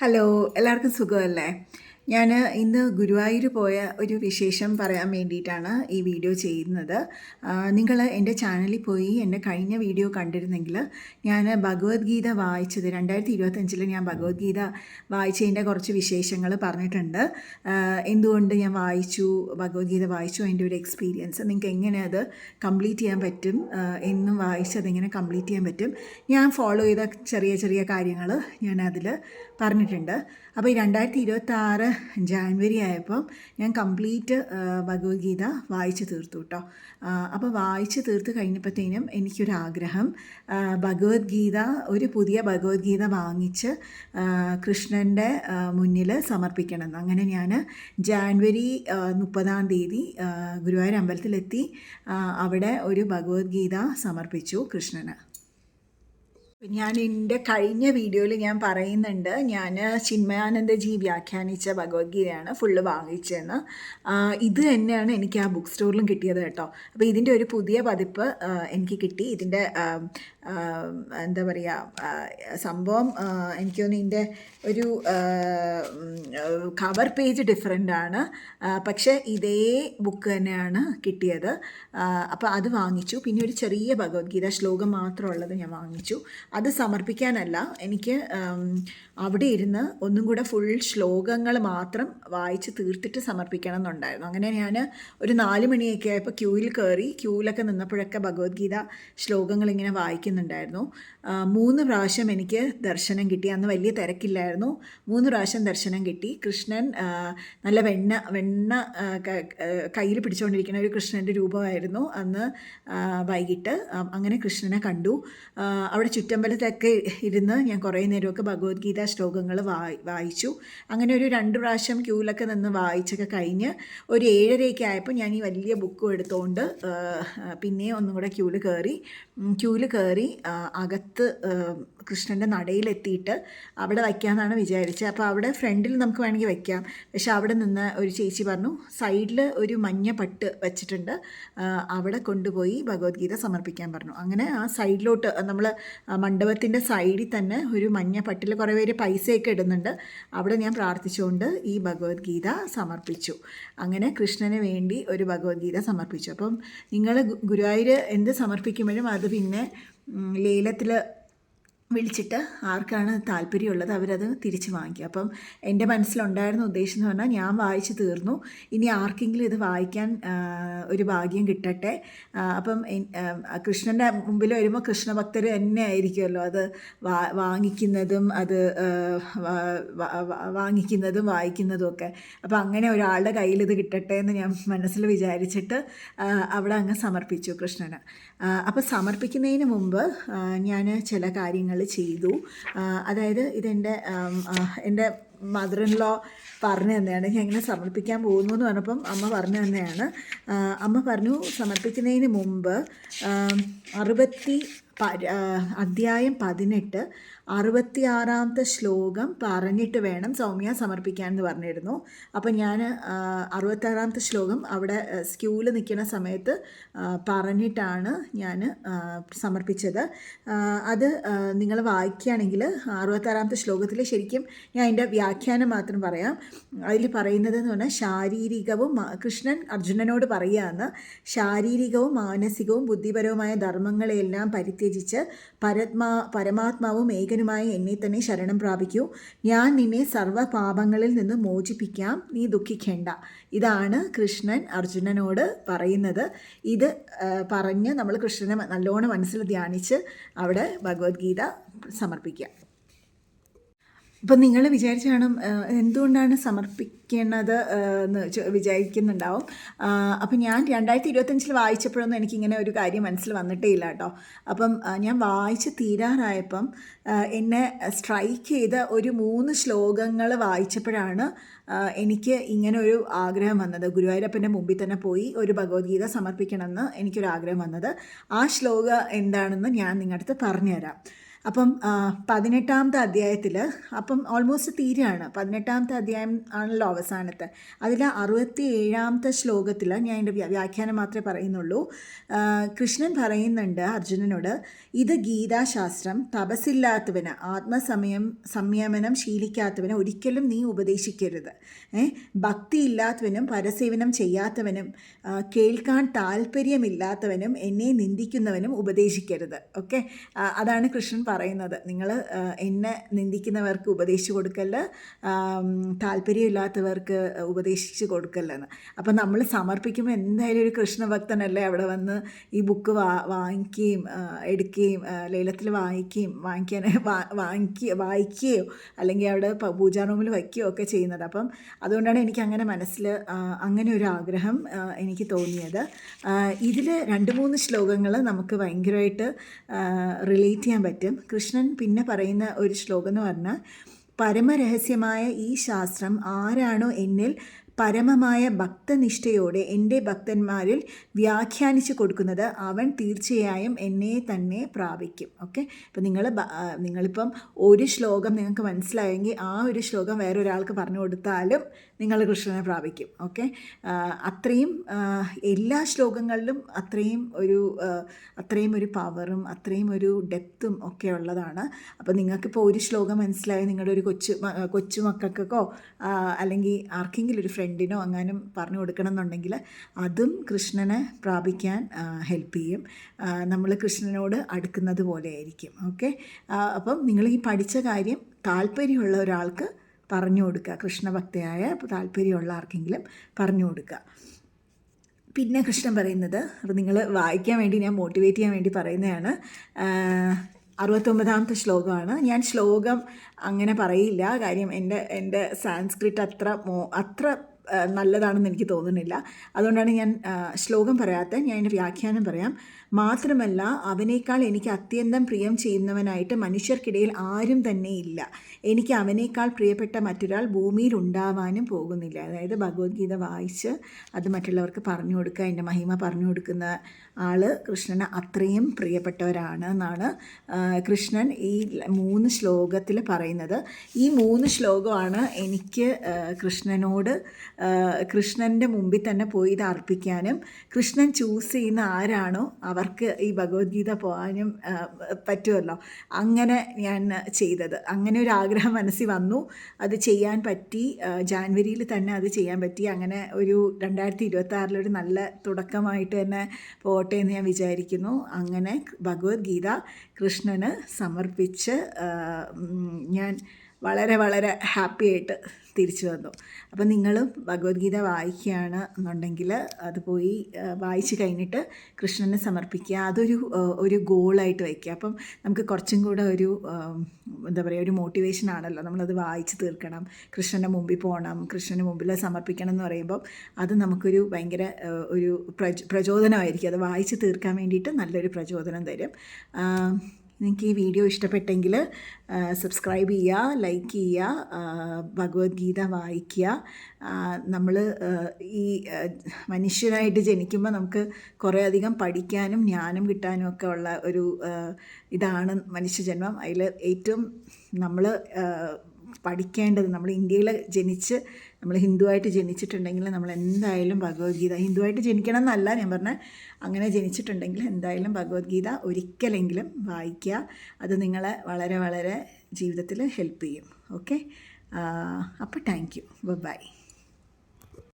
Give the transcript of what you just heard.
Hello, എല്ലാവർക്കും സുഖമല്ലേ? ഞാൻ ഇന്ന് ഗുരുവായൂർ പോയ ഒരു വിശേഷം പറയാൻ വേണ്ടിയിട്ടാണ് ഈ വീഡിയോ ചെയ്യുന്നത്. നിങ്ങൾ എൻ്റെ ചാനലിൽ പോയി എൻ്റെ കഴിഞ്ഞ വീഡിയോ കണ്ടിരുന്നെങ്കിൽ ഞാൻ ഭഗവത്ഗീത വായിച്ചത് 2025 ഞാൻ ഭഗവത്ഗീത വായിച്ചതിൻ്റെ കുറച്ച് വിശേഷങ്ങൾ പറഞ്ഞിട്ടുണ്ട്. എന്തുകൊണ്ട് ഞാൻ ഭഗവത്ഗീത വായിച്ചു, അതിൻ്റെ ഒരു എക്സ്പീരിയൻസ്, നിങ്ങൾക്ക് എങ്ങനെ അത് കംപ്ലീറ്റ് ചെയ്യാൻ പറ്റും എന്നും വായിച്ചതെങ്ങനെ കംപ്ലീറ്റ് ചെയ്യാൻ പറ്റും, ഞാൻ ഫോളോ ചെയ്ത ചെറിയ ചെറിയ കാര്യങ്ങൾ ഞാൻ അതിൽ പറഞ്ഞിട്ടുണ്ട്. അപ്പോൾ ഈ 2026 ജാനുവരി ആയപ്പം ഞാൻ കംപ്ലീറ്റ് ഭഗവത്ഗീത വായിച്ച് തീർത്തു കേട്ടോ. അപ്പോൾ വായിച്ച് തീർത്ത് കഴിഞ്ഞപ്പോഴത്തേനും എനിക്കൊരാഗ്രഹം, ഒരു പുതിയ ഭഗവത്ഗീത വാങ്ങിച്ച് കൃഷ്ണൻ്റെ മുന്നിൽ സമർപ്പിക്കണമെന്ന്. അങ്ങനെ ഞാൻ ജാനുവരി 30 ഗുരുവായൂർ അമ്പലത്തിലെത്തി അവിടെ ഒരു ഭഗവത്ഗീത സമർപ്പിച്ചു കൃഷ്ണന്. ഞാൻ എൻ്റെ കഴിഞ്ഞ വീഡിയോയിൽ ഞാൻ പറയുന്നുണ്ട്, ഞാൻ ചിന്മയാനന്ദജി വ്യാഖ്യാനിച്ച ഭഗവത്ഗീതയാണ് ഫുള്ള് വാങ്ങിച്ചതെന്ന്. ഇത് തന്നെയാണ് എനിക്ക് ആ ബുക്ക് സ്റ്റോറിലും കിട്ടിയത് കേട്ടോ. അപ്പോൾ ഇതിൻ്റെ ഒരു പുതിയ പതിപ്പ് എനിക്ക് കിട്ടി. ഇതിൻ്റെ എന്താ പറയുക, സംഭവം എനിക്ക് തോന്നുന്നു ഇതിൻ്റെ ഒരു കവർ പേജ് ഡിഫറെൻ്റ് ആണ്, പക്ഷേ ഇതേ ബുക്ക് തന്നെയാണ് കിട്ടിയത്. അപ്പോൾ അത് വാങ്ങിച്ചു. പിന്നെ ഒരു ചെറിയ ഭഗവത്ഗീത ശ്ലോകം മാത്രമുള്ളത് ഞാൻ വാങ്ങിച്ചു. അത് സമർപ്പിക്കാനല്ല, എനിക്ക് അവിടെ ഇരുന്ന് ഒന്നും കൂടെ ഫുൾ ശ്ലോകങ്ങൾ മാത്രം വായിച്ച് തീർത്തിട്ട് സമർപ്പിക്കണം എന്നുണ്ടായിരുന്നു. അങ്ങനെ ഞാൻ ഒരു 4 മണിയൊക്കെ ആയപ്പോൾ ക്യൂവിലൊക്കെ നിന്നപ്പോഴൊക്കെ ഭഗവത്ഗീത ശ്ലോകങ്ങൾ ഇങ്ങനെ വായിക്കുന്നുണ്ടായിരുന്നു. 3 പ്രാവശ്യം എനിക്ക് ദർശനം കിട്ടി. അന്ന് വലിയ തിരക്കില്ലായിരുന്നു. 3 പ്രാവശ്യം ദർശനം കിട്ടി. കൃഷ്ണൻ നല്ല വെണ്ണ കയ്യിൽ പിടിച്ചുകൊണ്ടിരിക്കുന്ന ഒരു കൃഷ്ണൻ്റെ രൂപമായിരുന്നു അന്ന് വൈകിട്ട്. അങ്ങനെ കൃഷ്ണനെ കണ്ടു. അവിടെ ചുറ്റമ്പലത്തൊക്കെ ഇരുന്ന് ഞാൻ കുറേ നേരമൊക്കെ ഭഗവത്ഗീത ശ്ലോകങ്ങൾ വായിച്ചു. അങ്ങനെ ഒരു 2 പ്രാവശ്യം ക്യൂവിലൊക്കെ നിന്ന് വായിച്ചൊക്കെ കഴിഞ്ഞ് ഒരു 7:30 ആയപ്പോൾ ഞാൻ ഈ വലിയ ബുക്കും എടുത്തുകൊണ്ട് പിന്നെയും ഒന്നും കൂടെ ക്യൂവിൽ കയറി അകത്ത് കൃഷ്ണൻ്റെ നടയിലെത്തിയിട്ട് അവിടെ വയ്ക്കാമെന്നാണ് വിചാരിച്ചത്. അപ്പോൾ അവിടെ ഫ്രണ്ടിൽ നമുക്ക് വേണമെങ്കിൽ വയ്ക്കാം, പക്ഷെ അവിടെ നിന്ന് ഒരു ചേച്ചി പറഞ്ഞു സൈഡിൽ ഒരു മഞ്ഞ പട്ട് വെച്ചിട്ടുണ്ട്, അവിടെ കൊണ്ടുപോയി ഭഗവത്ഗീത സമർപ്പിക്കാൻ പറഞ്ഞു. അങ്ങനെ ആ സൈഡിലോട്ട്, നമ്മൾ മണ്ഡപത്തിൻ്റെ സൈഡിൽ തന്നെ ഒരു മഞ്ഞ പട്ടിൽ കുറേ പേര് പൈസയൊക്കെ ഇടുന്നുണ്ട്, അവിടെ ഞാൻ പ്രാർത്ഥിച്ചുകൊണ്ട് ഈ ഭഗവത്ഗീത സമർപ്പിച്ചു. അങ്ങനെ കൃഷ്ണന് വേണ്ടി ഒരു ഭഗവത്ഗീത സമർപ്പിച്ചു. അപ്പം നിങ്ങൾ ഗുരുവായൂർ എന്ത് സമർപ്പിക്കുമ്പോഴും അത് പിന്നെ ലേലത്തിൽ വിളിച്ചിട്ട് ആർക്കാണ് താല്പര്യമുള്ളത് അവരത് തിരിച്ച് വാങ്ങിക്കുക. അപ്പം എൻ്റെ മനസ്സിലുണ്ടായിരുന്ന ഉദ്ദേശം എന്ന് പറഞ്ഞാൽ, ഞാൻ വായിച്ച് തീർന്നു, ഇനി ആർക്കെങ്കിലും ഇത് വായിക്കാൻ ഒരു ഭാഗ്യം കിട്ടട്ടെ. അപ്പം കൃഷ്ണൻ്റെ മുമ്പിൽ വരുമ്പോൾ കൃഷ്ണഭക്തർ തന്നെ ആയിരിക്കുമല്ലോ അത് വാങ്ങിക്കുന്നതും വായിക്കുന്നതും ഒക്കെ. അപ്പം അങ്ങനെ ഒരാളുടെ കയ്യിൽ ഇത് കിട്ടട്ടെ എന്ന് ഞാൻ മനസ്സിൽ വിചാരിച്ചിട്ട് അവിടെ അങ്ങ് സമർപ്പിച്ചു കൃഷ്ണന്. അപ്പോൾ സമർപ്പിക്കുന്നതിന് മുമ്പ് ഞാൻ ചില കാര്യങ്ങൾ ചെയ്തു. അതായത് എൻ്റെ മദർ ഇൻ ലോ പറഞ്ഞു തന്നെയാണ്, ഞാൻ ഇങ്ങനെ സമർപ്പിക്കാൻ പോകുന്നു എന്ന് പറഞ്ഞപ്പം അമ്മ പറഞ്ഞു തന്നെയാണ്. അമ്മ പറഞ്ഞു സമർപ്പിക്കുന്നതിന് മുമ്പ് അധ്യായം 18 66ാമത്തെ ശ്ലോകം പറഞ്ഞിട്ട് വേണം സൗമ്യ സമർപ്പിക്കാൻ എന്ന് പറഞ്ഞിരുന്നു. അപ്പം ഞാൻ 66ാമത്തെ ശ്ലോകം അവിടെ ക്യൂവിൽ നിൽക്കുന്ന സമയത്ത് പറഞ്ഞിട്ടാണ് ഞാൻ സമർപ്പിച്ചത്. അത് നിങ്ങൾ വായിക്കുകയാണെങ്കിൽ 66ാമത്തെ ശ്ലോകത്തിൽ ശരിക്കും ഞാൻ അതിൻ്റെ വ്യാഖ്യാനം മാത്രം പറയാം. അതിൽ പറയുന്നത് എന്ന് പറഞ്ഞാൽ, ശാരീരികവും കൃഷ്ണൻ അർജുനനോട് പറയുകയാണ്, ശാരീരികവും മാനസികവും ബുദ്ധിപരവുമായ ധർമ്മങ്ങളെയെല്ലാം പരിത്യജിച്ച് പരമാത്മാവും ഏകനുമായ എന്നെ തന്നെ ശരണം പ്രാപിക്കൂ. ഞാൻ നിന്നെ സർവ്വ പാപങ്ങളിൽ നിന്ന് മോചിപ്പിക്കാം, നീ ദുഃഖിക്കേണ്ട. ഇതാണ് കൃഷ്ണൻ അർജുനനോട് പറയുന്നത്. ഇത് പറഞ്ഞ് നമ്മൾ കൃഷ്ണനെ നല്ലോണം മനസ്സിൽ ധ്യാനിച്ച് അവിടെ ഭഗവത്ഗീത സമർപ്പിക്കുക. ഇപ്പം നിങ്ങൾ വിചാരിച്ചു കാണും എന്തുകൊണ്ടാണ് സമർപ്പിക്കുന്നത് എന്ന് വിചാരിക്കുന്നുണ്ടാവും. അപ്പം ഞാൻ 2025 വായിച്ചപ്പോഴൊന്നും എനിക്കിങ്ങനെ ഒരു കാര്യം മനസ്സിൽ വന്നിട്ടേ ഇല്ല കേട്ടോ. അപ്പം ഞാൻ വായിച്ച് തീരാറായപ്പം എന്നെ സ്ട്രൈക്ക് ചെയ്ത ഒരു 3 ശ്ലോകങ്ങൾ വായിച്ചപ്പോഴാണ് എനിക്ക് ഇങ്ങനെ ഒരു ആഗ്രഹം വന്നത്. ഗുരുവായൂരപ്പൻ്റെ മുമ്പിൽ തന്നെ പോയി ഒരു ഭഗവത്ഗീത സമർപ്പിക്കണമെന്ന് എനിക്കൊരാഗ്രഹം വന്നത്. ആ ശ്ലോകം എന്താണെന്ന് ഞാൻ നിങ്ങളുടെ അടുത്ത് പറഞ്ഞുതരാം. അപ്പം 18ാമത്തെ അധ്യായത്തിൽ അപ്പം ഓൾമോസ്റ്റ് തീരെയാണ്. 18ാമത്തെ അധ്യായം ആണല്ലോ അവസാനത്തെ. അതിൽ 67ാമത്തെ ശ്ലോകത്തിൽ ഞാൻ എൻ്റെ വ്യാഖ്യാനം മാത്രമേ പറയുന്നുള്ളൂ. കൃഷ്ണൻ പറയുന്നുണ്ട് അർജുനനോട്, ഇത് ഗീതാശാസ്ത്രം തപസ്സില്ലാത്തവന്, സംയമനം ശീലിക്കാത്തവന് ഒരിക്കലും നീ ഉപദേശിക്കരുത്. ഭക്തിയില്ലാത്തവനും പരസേവനം ചെയ്യാത്തവനും കേൾക്കാൻ താല്പര്യമില്ലാത്തവനും എന്നെ നിന്ദിക്കുന്നവനും ഉപദേശിക്കരുത്. ഓക്കെ, അതാണ് കൃഷ്ണൻ പറയുന്നത്. നിങ്ങൾ എന്നെ നിന്ദിക്കുന്നവർക്ക് ഉപദേശിച്ചു കൊടുക്കല്ല, താല്പര്യമില്ലാത്തവർക്ക് ഉപദേശിച്ച് കൊടുക്കല്ലെന്ന്. അപ്പം നമ്മൾ സമർപ്പിക്കുമ്പോൾ എന്തായാലും ഒരു കൃഷ്ണഭക്തനല്ലേ അവിടെ വന്ന് ഈ ബുക്ക് വാങ്ങിക്കുകയും എടുക്കുകയും ലേലത്തിൽ വായിക്കുകയോ അല്ലെങ്കിൽ അവിടെ പൂജാ റൂമിൽ വയ്ക്കുകയോ ഒക്കെ ചെയ്യുന്നത്. അപ്പം അതുകൊണ്ടാണ് എനിക്ക് അങ്ങനെ മനസ്സിൽ അങ്ങനെ ഒരു ആഗ്രഹം എനിക്ക് തോന്നിയത്. ഇതിൽ 2-3 ശ്ലോകങ്ങൾ നമുക്ക് ഭയങ്കരമായിട്ട് റിലേറ്റ് ചെയ്യാൻ പറ്റും. കൃഷ്ണൻ പിന്നെ പറയുന്ന ഒരു ശ്ലോകം എന്ന് പറഞ്ഞാൽ, പരമരഹസ്യമായ ഈ ശാസ്ത്രം ആരാണോ എന്നിൽ പരമമായ ഭക്തനിഷ്ഠയോടെ എൻ്റെ ഭക്തന്മാരിൽ വ്യാഖ്യാനിച്ചു കൊടുക്കുന്നത് അവൻ തീർച്ചയായും എന്നെ തന്നെ പ്രാപിക്കും. ഓക്കെ, ഇപ്പം നിങ്ങളിപ്പം ഒരു ശ്ലോകം നിങ്ങൾക്ക് മനസ്സിലായെങ്കിൽ ആ ഒരു ശ്ലോകം വേറൊരാൾക്ക് പറഞ്ഞു കൊടുത്താലും നിങ്ങൾ കൃഷ്ണനെ പ്രാപിക്കും. ഓക്കെ, അത്രയും എല്ലാ ശ്ലോകങ്ങളിലും അത്രയും ഒരു പവറും അത്രയും ഒരു ഡെപ്തും ഒക്കെ ഉള്ളതാണ്. അപ്പോൾ നിങ്ങൾക്കിപ്പോൾ ഒരു ശ്ലോകം മനസ്സിലായി നിങ്ങളുടെ ഒരു കൊച്ചു മക്കൾക്കോ അല്ലെങ്കിൽ ആർക്കെങ്കിലും ഒരു ഫ്രണ്ടിനോ അങ്ങാനും പറഞ്ഞു കൊടുക്കണം എന്നുണ്ടെങ്കിൽ അതും കൃഷ്ണനെ പ്രാപിക്കാൻ ഹെൽപ്പ് ചെയ്യും. നമ്മൾ കൃഷ്ണനോട് അടുക്കുന്നത് പോലെ ആയിരിക്കും. ഓക്കെ, അപ്പം നിങ്ങൾ ഈ പഠിച്ച കാര്യം താല്പര്യമുള്ള ഒരാൾക്ക് പറഞ്ഞു കൊടുക്കുക. കൃഷ്ണഭക്തയായ താല്പര്യമുള്ള ആർക്കെങ്കിലും പറഞ്ഞു കൊടുക്കുക. പിന്നെ കൃഷ്ണൻ പറയുന്നത്, അപ്പോൾ നിങ്ങൾ വായിക്കാൻ വേണ്ടി ഞാൻ മോട്ടിവേറ്റ് ചെയ്യാൻ വേണ്ടി പറയുന്നതാണ്. 69ാമത്തെ ശ്ലോകമാണ്. ഞാൻ ശ്ലോകം അങ്ങനെ പറയില്ല, കാര്യം എൻ്റെ സാൻസ്ക്രിറ്റ് അത്ര നല്ലതാണെന്ന് എനിക്ക് തോന്നുന്നില്ല. അതുകൊണ്ടാണ് ഞാൻ ശ്ലോകം പറയാത്തത്. ഞാൻ എൻ്റെ വ്യാഖ്യാനം പറയാം. മാത്രമല്ല, അവനേക്കാൾ എനിക്ക് അത്യന്തം പ്രിയം ചെയ്യുന്നവനായിട്ട് മനുഷ്യർക്കിടയിൽ ആരും തന്നെ ഇല്ല. എനിക്ക് അവനേക്കാൾ പ്രിയപ്പെട്ട മറ്റൊരാൾ ഭൂമിയിൽ ഉണ്ടാവാനും പോകുന്നില്ല. അതായത് ഭഗവത്ഗീത വായിച്ച് അത് മറ്റുള്ളവർക്ക് പറഞ്ഞു കൊടുക്കുക, അതിൻ്റെ മഹിമ പറഞ്ഞു കൊടുക്കുന്ന ആൾ കൃഷ്ണന് അത്രയും പ്രിയപ്പെട്ടവരാണ് എന്നാണ് കൃഷ്ണൻ ഈ 3 ശ്ലോകത്തിൽ പറയുന്നത്. ഈ 3 ശ്ലോകമാണ് എനിക്ക് കൃഷ്ണൻ്റെ മുമ്പിൽ തന്നെ പോയി ഇത് അർപ്പിക്കാനും കൃഷ്ണൻ ചൂസ് ചെയ്യുന്ന ആരാണോ അവർക്ക് ഈ ഭഗവത്ഗീത പോകാനും പറ്റുമല്ലോ. അങ്ങനെ ഞാൻ ചെയ്തത്. അങ്ങനെ ഒരു ആഗ്രഹം മനസ്സിൽ വന്നു, അത് ചെയ്യാൻ പറ്റി. ജാനുവരിയിൽ തന്നെ അത് ചെയ്യാൻ പറ്റി. അങ്ങനെ ഒരു 2026 ഒരു നല്ല തുടക്കമായിട്ട് തന്നെ പോട്ടെ എന്ന് ഞാൻ വിചാരിക്കുന്നു. അങ്ങനെ ഭഗവത്ഗീത കൃഷ്ണന് സമർപ്പിച്ച് ഞാൻ വളരെ വളരെ ഹാപ്പി ആയിട്ട് തിരിച്ചു വന്നു. അപ്പം നിങ്ങളും ഭഗവത്ഗീത വായിക്കുകയാണ് എന്നുണ്ടെങ്കിൽ അത് പോയി വായിച്ച് കഴിഞ്ഞിട്ട് കൃഷ്ണനെ സമർപ്പിക്കുക. അതൊരു ഗോളായിട്ട് വയ്ക്കുക. അപ്പം നമുക്ക് കുറച്ചും കൂടെ ഒരു മോട്ടിവേഷൻ ആണല്ലോ. നമ്മളത് വായിച്ച് തീർക്കണം, കൃഷ്ണൻ്റെ മുമ്പിൽ പോകണം, കൃഷ്ണന് മുമ്പിൽ സമർപ്പിക്കണം എന്ന് പറയുമ്പം അത് നമുക്കൊരു ഭയങ്കര ഒരു പ്രചോദനമായിരിക്കും. അത് വായിച്ച് തീർക്കാൻ വേണ്ടിയിട്ട് നല്ലൊരു പ്രചോദനം തരും. നിങ്ങൾക്ക് ഈ വീഡിയോ ഇഷ്ടപ്പെട്ടെങ്കിൽ സബ്സ്ക്രൈബ് ചെയ്യുക, ലൈക്ക് ചെയ്യുക, ഭഗവത്ഗീത വായിക്കുക. നമ്മൾ ഈ മനുഷ്യനായിട്ട് ജനിക്കുമ്പോൾ നമുക്ക് കുറേ അധികം പഠിക്കാനും ജ്ഞാനം കിട്ടാനും ഒക്കെ ഉള്ള ഒരു ഇതാണ് മനുഷ്യജന്മം. അതിൽ ഏറ്റവും നമ്മൾ പഠിക്കേണ്ടത്, നമ്മൾ ഇന്ത്യയിൽ നമ്മൾ ഹിന്ദുവായിട്ട് ജനിച്ചിട്ടുണ്ടെങ്കിൽ നമ്മൾ എന്തായാലും ഭഗവത്ഗീത, ഹിന്ദുവായിട്ട് ജനിക്കണം എന്നല്ല ഞാൻ പറഞ്ഞത്, അങ്ങനെ ജനിച്ചിട്ടുണ്ടെങ്കിൽ എന്തായാലും ഭഗവത്ഗീത ഒരിക്കലെങ്കിലും വായിക്കുക. അത് നിങ്ങളെ വളരെ വളരെ ജീവിതത്തിൽ ഹെൽപ്പ് ചെയ്യും. ഓക്കെ, അപ്പോൾ താങ്ക് യു, ബൈ.